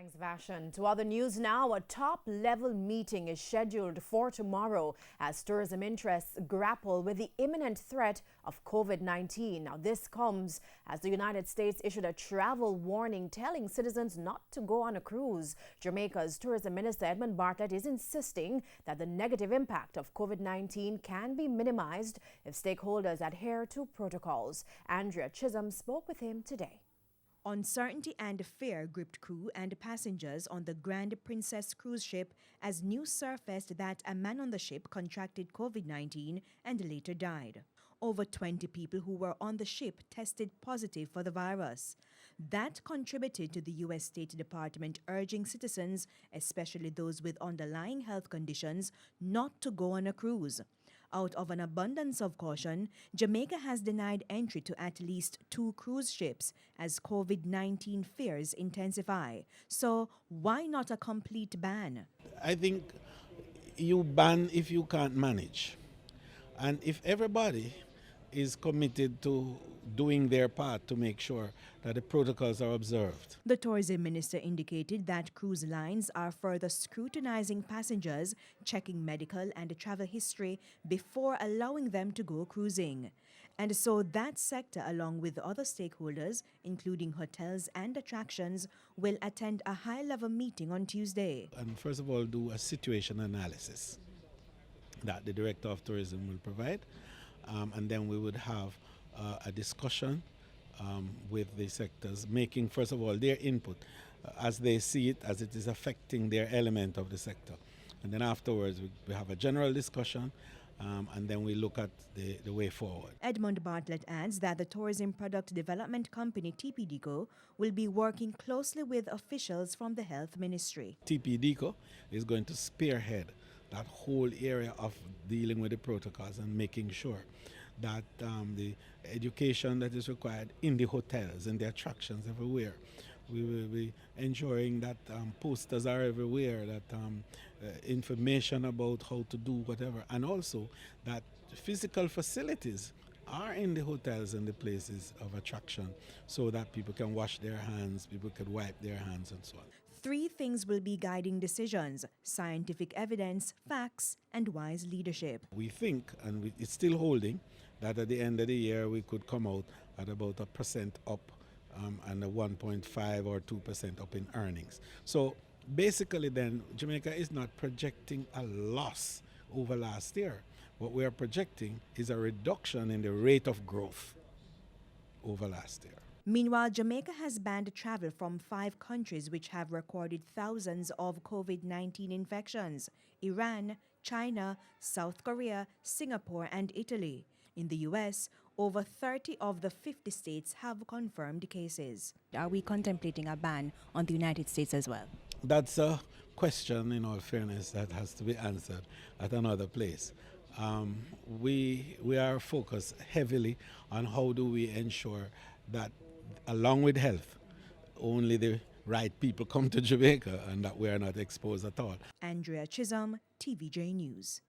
Thanks, Vashan. To other news now, a top-level meeting is scheduled for tomorrow as tourism interests grapple with the imminent threat of Covid-19. Now, this comes as the United States issued a travel warning telling citizens not to go on a cruise. Jamaica's Tourism Minister Edmund Bartlett is insisting that the negative impact of Covid-19 can be minimized if stakeholders adhere to protocols. Andrea Chisholm spoke with him today. Uncertainty and fear gripped crew and passengers on the Grand Princess cruise ship as news surfaced that a man on the ship contracted COVID-19 and later died. Over 20 people who were on the ship tested positive for the virus. That contributed to the U.S. State Department urging citizens, especially those with underlying health conditions, not to go on a cruise. Out of an abundance of caution, Jamaica has denied entry to at least 2 cruise ships as COVID-19 fears intensify. So why not a complete ban? I think you ban if you can't manage. And if everybody is committed to doing their part to make sure that the protocols are observed. The tourism minister indicated that cruise lines are further scrutinizing passengers, checking medical and travel history before allowing them to go cruising. And so that sector, along with other stakeholders, including hotels and attractions, will attend a high-level meeting on Tuesday. And first of all, do a situation analysis that the Director of Tourism will provide. And then we would have a discussion with the sectors, making, first of all, their input as they see it, as it is affecting their element of the sector. And then afterwards, we have a general discussion, and then we look at the way forward. Edmund Bartlett adds that the tourism product development company TPDCO will be working closely with officials from the health ministry. TPDCO is going to spearhead that whole area of dealing with the protocols and making sure that the education that is required in the hotels and the attractions everywhere. We will be ensuring that posters are everywhere, that information about how to do whatever, and also that physical facilities are in the hotels and the places of attraction so that people can wash their hands, people can wipe their hands and so on. 3 things will be guiding decisions: scientific evidence, facts, and wise leadership. We think, and it's still holding, that at the end of the year we could come out at about 1% up and a 1.5 or 2% up in earnings. So basically then, Jamaica is not projecting a loss over last year. What we are projecting is a reduction in the rate of growth over last year. Meanwhile, Jamaica has banned travel from 5 countries which have recorded thousands of COVID-19 infections: Iran, China, South Korea, Singapore, and Italy. In the U.S., over 30 of the 50 states have confirmed cases. Are we contemplating a ban on the United States as well? That's a question, in all fairness, that has to be answered at another place. We are focused heavily on how do we ensure that, along with health, only the right people come to Jamaica and that we are not exposed at all. Andrea Chisholm, TVJ News.